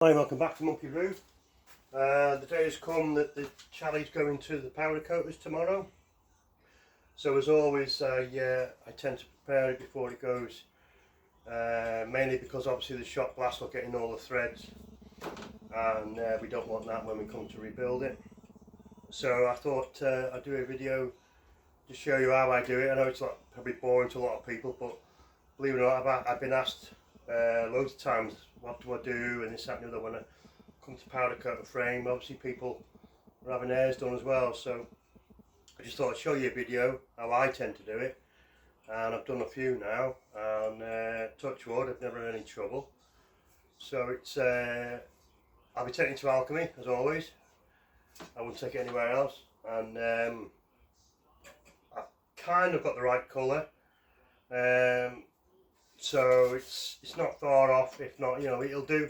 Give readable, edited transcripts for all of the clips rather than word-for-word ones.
Hi, welcome back to Monkey Roof. The day has come that the challenge going to the powder coaters tomorrow. So as always, I tend to prepare it before it goes, mainly because obviously the shot glass will get in all the threads, and we don't want that when we come to rebuild it. So I thought I'd do a video to show you how I do it. I know it's probably boring to a lot of people, but believe it or not, I've been asked loads of times, what do I do, and this, that and the other when I come to powder coat a frame. Obviously people are having theirs done as well, so I just thought I'd show you a video how I tend to do it, and I've done a few now, and touch wood, I've never had any trouble. So it's I'll be taking it to Alchemy as always. I wouldn't take it anywhere else, and I've kind of got the right colour. So it's not far off, if not, it'll do.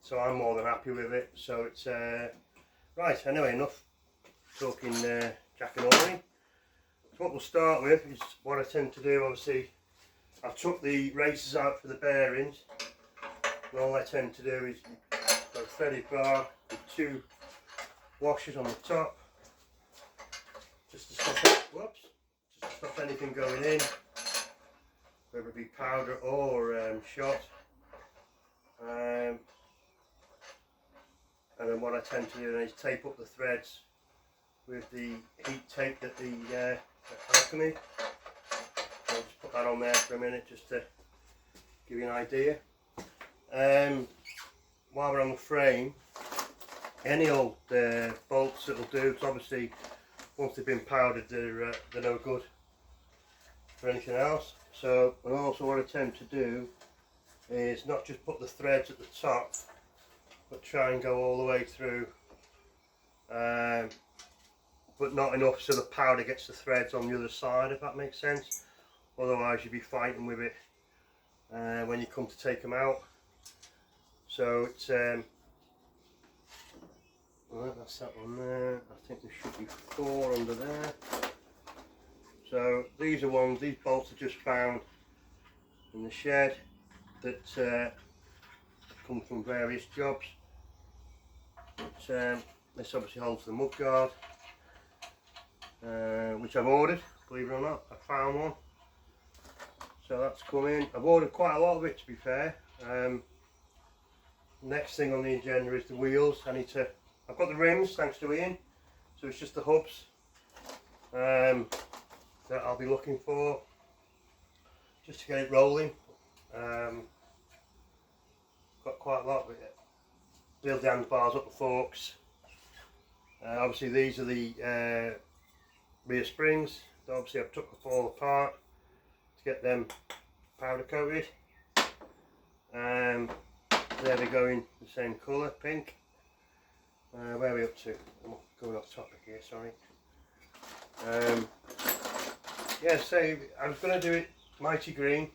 So I'm more than happy with it. So it's right. Anyway, enough talking Jack and Ori. So what we'll start with is what I tend to do. Obviously, I've took the races out for the bearings. And all I tend to do is got a threaded bar with two washers on the top, just to stop anything going in, whether it be powder or shot. And then what I tend to do is tape up the threads with the heat tape that the Alchemy. I'll just put that on there for a minute just to give you an idea. While we're on the frame, any old bolts that'll do, because obviously once they've been powdered they're no good for anything else. So, and also what I tend to do is not just put the threads at the top, but try and go all the way through, but not enough so the powder gets the threads on the other side, if that makes sense. Otherwise you'll be fighting with it when you come to take them out. So it's right, that's that one there. I think there should be 4 under there. So these bolts are just found in the shed that come from various jobs. This obviously holds the mudguard, which I've ordered, believe it or not. I found one, so that's come in. I've ordered quite a lot of it, to be fair. Next thing on the agenda is the wheels. I've got the rims thanks to Ian, so it's just the hubs that I'll be looking for just to get it rolling. Got quite a lot with it. Build the handlebars up the forks. Obviously these are the rear springs. Obviously I've took them all apart to get them powder coated. There they go in the same colour, pink. Where are we up to? I'm going off topic here, sorry. Yeah, so I was going to do it mighty green,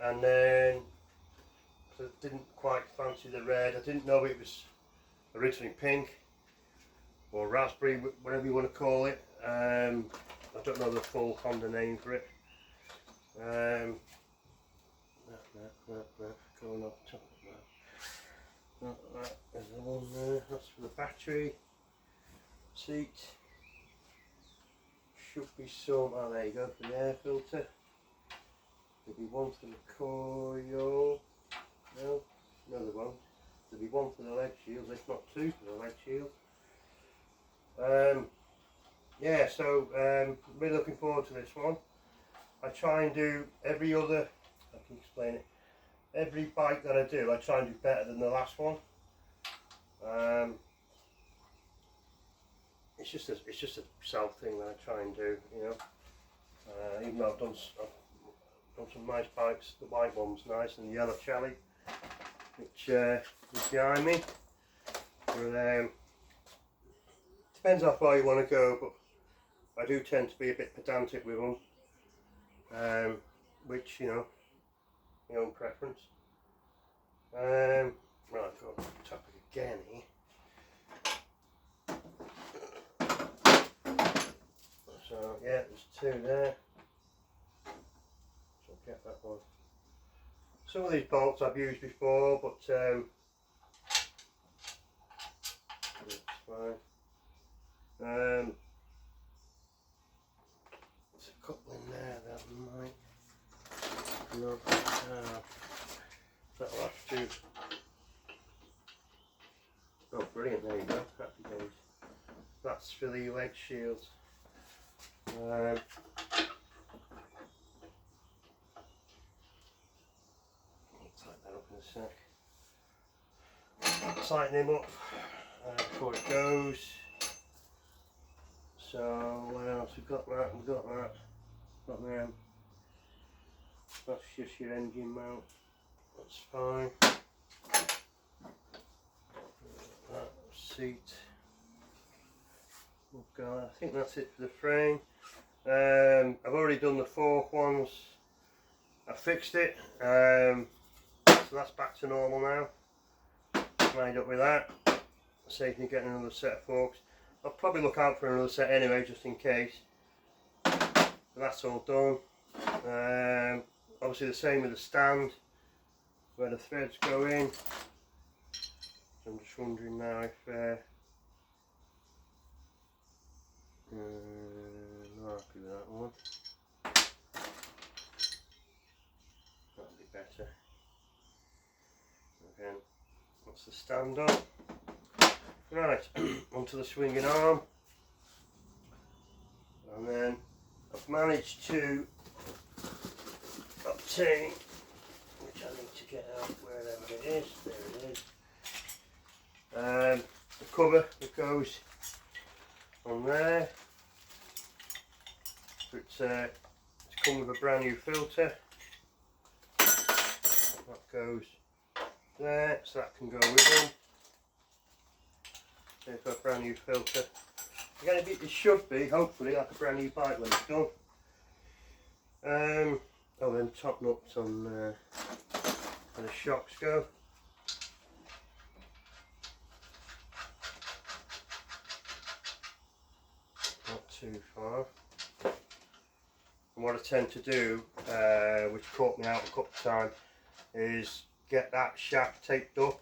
and then I didn't quite fancy the red. I didn't know it was originally pink or raspberry, whatever you want to call it. I don't know the full Honda name for it. Going up top of that. There's the one there. That's for the battery seat. Should be some. Oh, there you go, for the air filter. There'll be one for the coil. No, another one. There'll be one for the leg shields, if not 2 for the leg shield. Yeah, so really looking forward to this one. I try and do every other, I can explain it, every bike that I do, I try and do better than the last one. It's just a self thing that I try and do, even though I've done some nice bikes. The white one's nice, and the yellow Charlie, which is behind me. But, depends how far you want to go, but I do tend to be a bit pedantic with them, which, my own preference. Right, I've got the topic again here. So yeah, there's 2 there. So I'll get that one. So some of these bolts I've used before, but it's fine. There's a couple in there that might not have. That'll have to. Oh, brilliant! There you go. Happy days. That's for the leg shields. Tighten that up in a sec. Tighten him up before it goes. So what else? We've got that. We've got that. Got them. That's just your engine mount. That's fine. That seat. Oh God, I think that's it for the frame. I've already done the fork ones. I fixed it. So that's back to normal now. Lined up with that. Saves me getting another set of forks. I'll probably look out for another set anyway, just in case. But that's all done. Obviously the same with the stand, where the threads go in. So I'm just wondering now if not happy with that one. That'll be better. Again, what's the stand on? Right, onto the swinging arm. And then I've managed to obtain, which I need to get out wherever it is, there it is, the cover that goes on there. It's come with a brand new filter that goes there, so that can go with them. They've got a brand new filter. Again, it should be, hopefully, like a brand new bike when it's done. Oh, then top nuts on where the shocks go. Not too far. And what I tend to do, which caught me out a couple of times, is get that shaft taped up.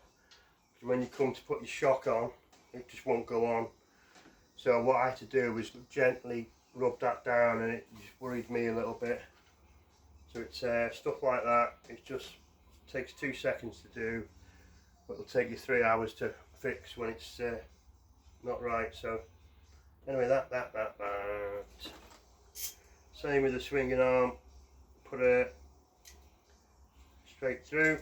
When you come to put your shock on, it just won't go on. So what I had to do was gently rub that down, and it just worried me a little bit. So it's stuff like that. It just takes 2 seconds to do, but it'll take you 3 hours to fix when it's not right. So anyway, that. Same with the swinging arm. Put it straight through.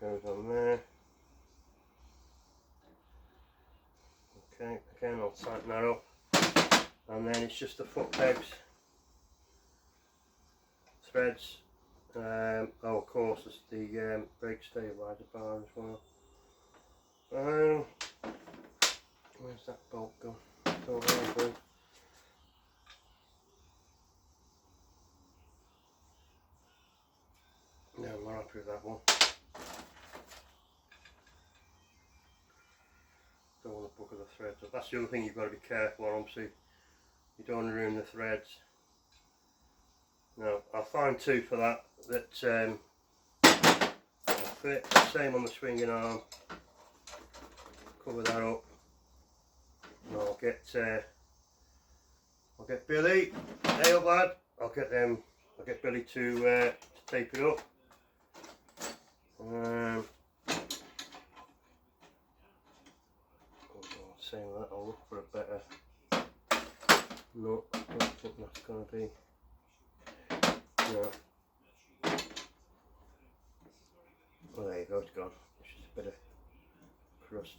Goes on there. Okay, again I'll tighten that up, and then it's just the foot pegs, threads. Oh, of course, it's the brake stabilizer bar as well. Where's that bolt gone? Oh, there. No, I'm not happy with that one. Don't want to buckle the threads up. That's the other thing you've got to be careful on, obviously. You don't want to ruin the threads. No, I'll find two for that will fit. Same on the swinging arm. Cover that up. And I'll get Billy. Hey up lad. I'll get Billy to tape it up. Saying that, I'll look for a better nut. I don't think that's going to be. No. Oh, there you go, it's gone. It's just a bit of crust.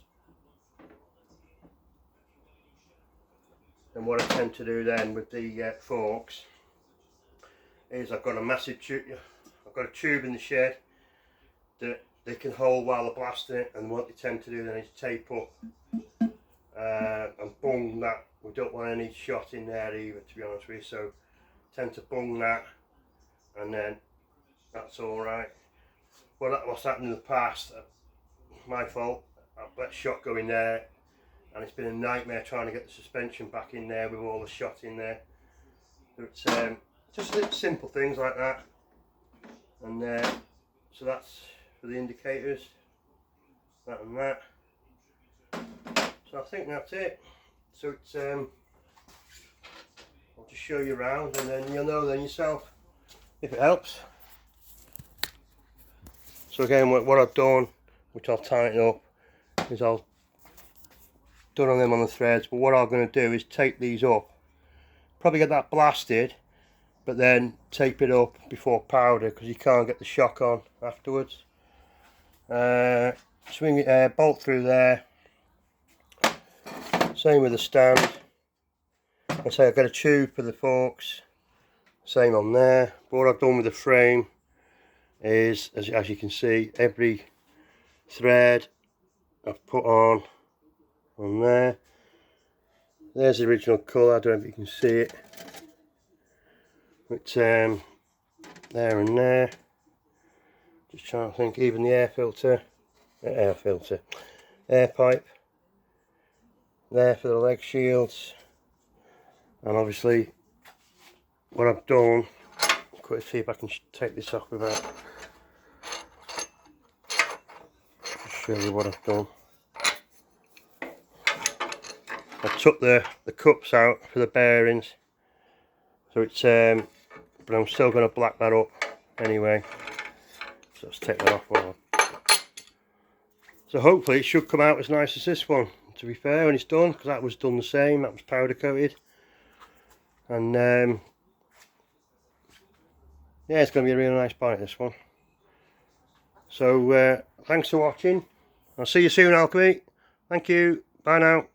And what I tend to do then with the forks is I've got a massive tube. I've got a tube in the shed that they can hold while they're blasting it, and what they tend to do then is tape up and bung that. We don't want any shot in there either, to be honest with you, so tend to bung that, and then that's alright. Well, what's happened in the past, my fault, I've let shot go in there and it's been a nightmare trying to get the suspension back in there with all the shot in there. But just simple things like that. And so that's for the indicators, that and that. So I think that's it. So it's I'll just show you around, and then you'll know then yourself if it helps. So again, what I've done, which I'll tighten up, is I'll done on them on the threads, but what I'm going to do is tape these up, probably get that blasted, but then tape it up before powder, because you can't get the shock on afterwards. Swing it, bolt through there, same with the stand. I say I've got a tube for the forks, same on there. But what I've done with the frame is, as you can see, every thread I've put on there. There's the original colour, I don't know if you can see it, but there and there. Just trying to think, even the air pipe there for the leg shields. And obviously what I've done, quick see if I can take this off without, just show you what I've done. I took the cups out for the bearings, so it's but I'm still going to black that up anyway, so let's take that off one. So hopefully it should come out as nice as this one, to be fair, when it's done, because that was done the same, that was powder coated. And yeah, it's going to be a really nice bike, this one. So thanks for watching. I'll see you soon, Alchemy. Thank you. Bye now.